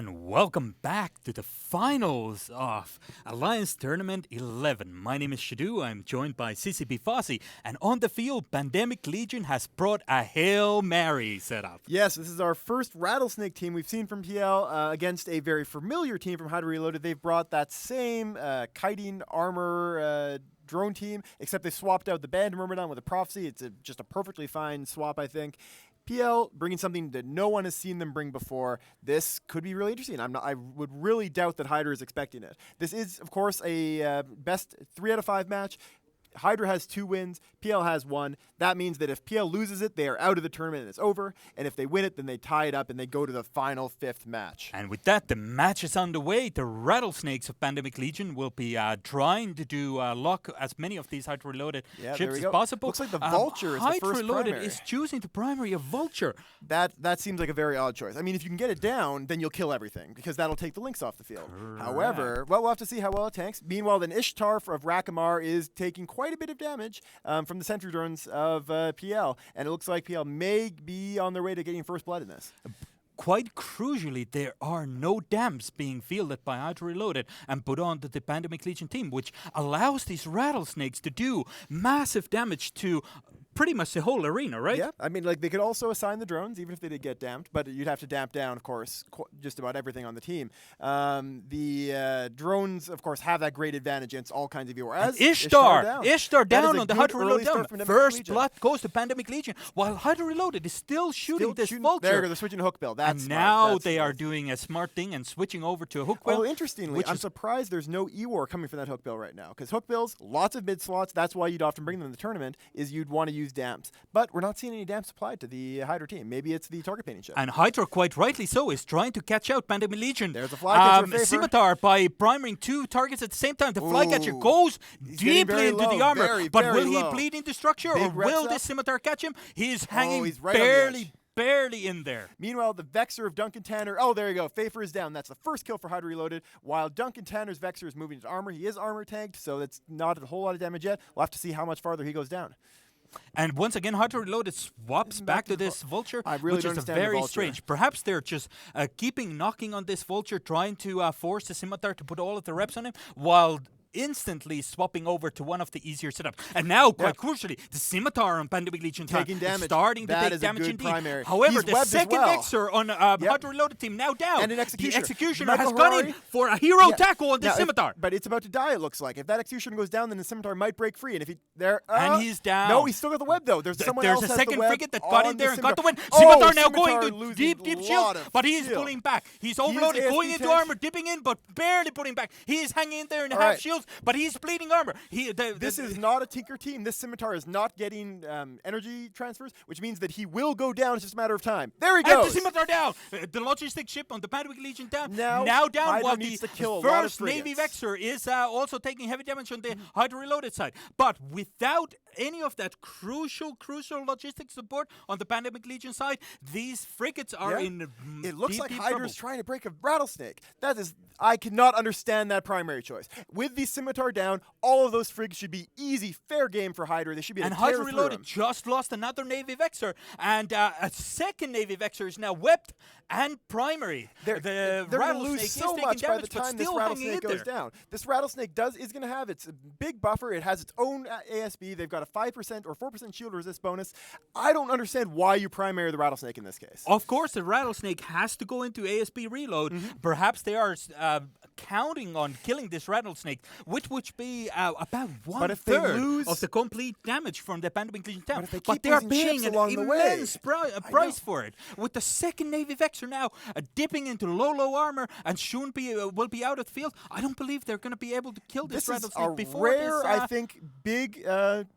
And welcome back to the finals of Alliance Tournament 11. My name is Shadu. I'm joined by CCP Fossey. And on the field, Pandemic Legion has brought a Hail Mary setup. Yes, this is our first Rattlesnake team we've seen from PL against a very familiar team from HYDRA Reloaded. They've brought that same kiting armor drone team, except they swapped out the Band Myrmidon with a Prophecy. It's just a perfectly fine swap, I think. PL bringing something that no one has seen them bring before. This could be really interesting. I would really doubt that HYDRA is expecting it. This is, of course, a best 3 out of 5 match. HYDRA has 2 wins. PL has 1. That means that if PL loses it, they are out of the tournament and it's over. And if they win it, then they tie it up and they go to the final 5th match. And with that, the match is underway. The Rattlesnakes of Pandemic Legion will be trying to do lock as many of these HYDRA Reloaded ships as possible. Looks like the Vulture is the first Reloaded primary. is choosing to primary a Vulture. That seems like a very odd choice. I mean, if you can get it down, then you'll kill everything because that'll take the Lynx off the field. Correct. However, we'll have to see how well it tanks. Meanwhile, then Ishtar of Rakamar is taking quite a bit of damage from the sentry drones of PL, and it looks like PL may be on their way to getting first blood in this. Quite crucially, there are no dams being fielded by HYDRA Reloaded and put on to the Pandemic Legion team, which allows these Rattlesnakes to do massive damage to pretty much the whole arena, right? Yeah, I mean, like they could also assign the drones, even if they did get damped, but you'd have to damp down, of course, just about everything on the team. The drones, of course, have that great advantage against all kinds of you. Whereas Ishtar down on the HYDRA early Reloaded down. First blood goes to Pandemic Legion, while HYDRA Reloaded is still shooting this Vulture. There, they're switching to hook bill. That's and smart. now That's they smart. are doing a smart thing and switching over to a hook bill. Well, interestingly, I'm surprised there's no E-War coming from that hook bill right now, because hook bills, lots of mid slots. That's why you'd often bring them in the tournament, is you'd want to use damps. But we're not seeing any damps applied to the HYDRA team. Maybe it's the target painting ship. And HYDRA, quite rightly so, is trying to catch out Pandemic Legion. There's a flycatcher Scimitar by priming 2 targets at the same time. The flycatcher goes deeply into the armor. But will he bleed into structure, or will this Scimitar catch him? He's hanging barely in there. Meanwhile, the Vexor of Duncan Tanner. Oh, there you go. Pfeiffer is down. That's the first kill for HYDRA Reloaded. While Duncan Tanner's Vexor is moving into armor. He is armor tanked, so that's not a whole lot of damage yet. We'll have to see how much farther he goes down. And once again, HYDRA Reloaded swaps back to this Vulture, which is very strange. Perhaps they're just knocking on this Vulture, trying to force the Scimitar to put all of the reps on him, while instantly swapping over to one of the easier setups. And now, quite crucially, the Scimitar on Pandemic Legion taking damage. Starting to take damage indeed. However, the second Vexor on HYDRA Reloaded team now down. And an Executioner. The Executioner has gone in for a hero tackle on this Scimitar. But it's about to die, it looks like. If that Executioner goes down, then the Scimitar might break free. And if and he's down. No, he's still got the web, though. There's someone else a has second the web frigate that got in there and got the win. Scimitar now going to deep shield, but he is pulling back. He's overloaded, going into armor, dipping in, but barely putting back. He is hanging in there in half shields, but he's bleeding armor. This is not a tinker team. This Scimitar is not getting energy transfers, which means that he will go down. It's just a matter of time. There he goes. And the Scimitar down. The logistic ship on the Pandemic Legion down. Now down. While the first Navy Vexor is also taking heavy damage on the HYDRA Reloaded side. But without any of that crucial logistic support on the Pandemic Legion side, these frigates are in It looks like deep HYDRA's trying to break a Rattlesnake. I cannot understand that primary choice. With the Scimitar down, all of those frigs should be easy, fair game for HYDRA. They should be able to tear HYDRA Reloaded just lost another Navy Vexor, and a second Navy Vexor is now webbed and primary. They're going to lose so much by the time this Rattlesnake goes down. This Rattlesnake is going to have its big buffer. It has its own ASB. They've got a 5% or 4% shield resist bonus. I don't understand why you primary the Rattlesnake in this case. Of course, the Rattlesnake has to go into ASB reload. Perhaps they are counting on killing this Rattlesnake, which would be about 1/3 of the complete damage from the Pandemic Legion town. But they are paying an immense price for it. With the second Navy Vexor now dipping into low armor and soon will be out of the field, I don't believe they're going to be able to kill this Rattlesnake before this. This is a rare, I think, big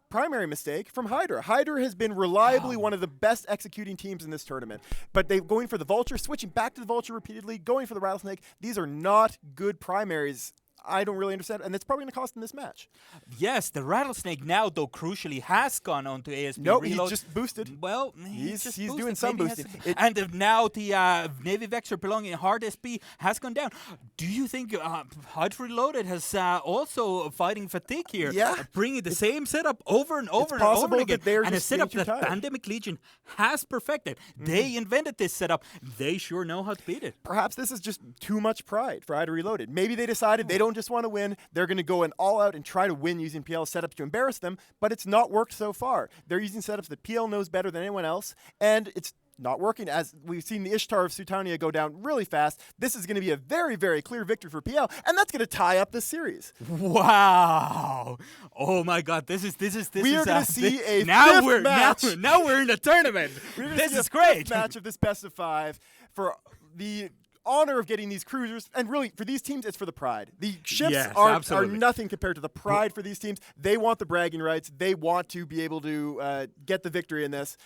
primary mistake from HYDRA. HYDRA has been reliably one of the best executing teams in this tournament, but they're going for the Vulture, switching back to the Vulture repeatedly, going for the Rattlesnake. These are not good primaries. I don't really understand, and it's probably going to cost them this match. Yes, the Rattlesnake now, though, crucially has gone on to ASP Nope, Reload. He's just boosted. Well, he's boosted. doing some boosting. And now the Navy Vexor belonging in Hard SP has gone down. Do you think HYDRA Reloaded has also fighting fatigue here? Yeah. Bringing the same setup over and over and over again. And a setup that Pandemic Legion has perfected. They invented this setup. They sure know how to beat it. Perhaps this is just too much pride for HYDRA Reloaded. Maybe they decided they don't just want to win. They're going to go all out and try to win using PL setups to embarrass them, but it's not worked so far. They're using setups that PL knows better than anyone else, and it's not working. As we've seen the Ishtar of Sutania go down really fast, this is going to be a very, very clear victory for PL, and that's going to tie up this series. Wow! Oh my God! This is. We are going to see a now fifth match. Now we're in the tournament. This is great. Match of this best of 5 for the honor of getting these cruisers, and really for these teams it's for the pride. The ships are nothing compared to the pride for these teams. They want the bragging rights. They want to be able to get the victory in this.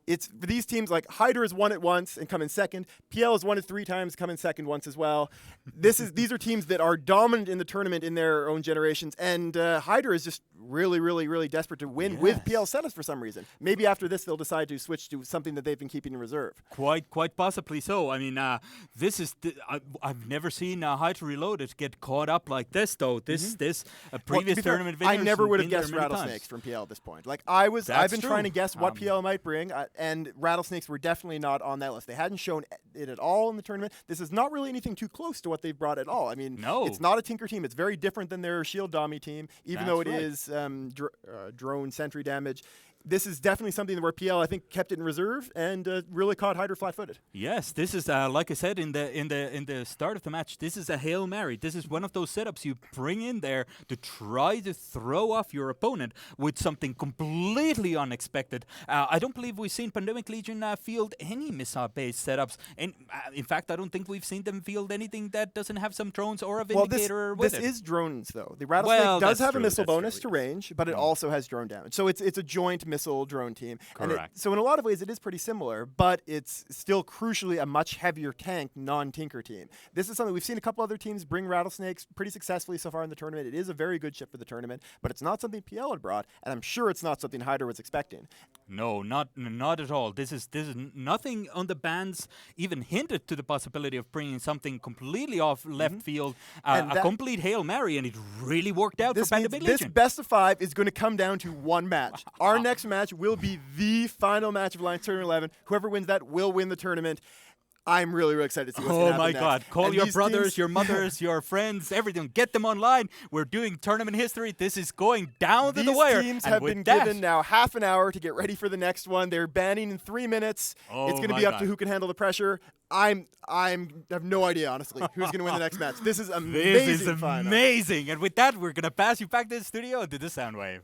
It's for these teams, like HYDRA has won it once and come in second. PL has won it 3 times, come in second once as well. These are teams that are dominant in the tournament in their own generations, and HYDRA is just really, really, really desperate to win with PL setups for some reason. Maybe after this they'll decide to switch to something that they've been keeping in reserve. Quite possibly so. I mean, this is I've never seen HYDRA Reloaded get caught up like this, though. This previous tournament winners. I never would have guessed Rattlesnakes from PL at this point. Like I've been trying to guess what PL might bring. And Rattlesnakes were definitely not on that list. They hadn't shown it at all in the tournament. This is not really anything too close to what they've brought at all. I mean, it's not a Tinker team. It's very different than their Shield Dummy team, even though it is drone sentry damage. This is definitely something where PL, I think, kept it in reserve and really caught HYDRA flat-footed. Yes, this is like I said in the start of the match. This is a Hail Mary. This is one of those setups you bring in there to try to throw off your opponent with something completely unexpected. I don't believe we've seen Pandemic Legion field any missile-based setups, and in fact, I don't think we've seen them field anything that doesn't have some drones or a Vindicator with it. This is drones, though. The Rattlesnake does have a missile bonus to range, but it also has drone damage. So it's a joint missile drone team. Correct. So in a lot of ways it is pretty similar, but it's still crucially a much heavier tank non-Tinker team. This is something we've seen a couple other teams bring Rattlesnakes pretty successfully so far in the tournament. It is a very good ship for the tournament, but it's not something PL had brought, and I'm sure it's not something HYDRA was expecting. No, not at all. This is nothing on the bands even hinted to the possibility of bringing something completely off left field, a complete Hail Mary, and it really worked out for Pandemic Legion. This best of 5 is going to come down to one match. Our next match will be the final match of Alliance Tournament 11. Whoever wins that will win the tournament. I'm really, really excited to see what's going to happen next. Oh, my God. Call your brothers, your mothers, your friends, everything. Get them online. We're doing tournament history. This is going down to the wire. These teams have been given now half an hour to get ready for the next one. They're banning in 3 minutes. It's going to be up to who can handle the pressure. I have no idea, honestly, who's going to win the next match. This is amazing. This is amazing. And with that, we're going to pass you back to the studio and to the Soundwave.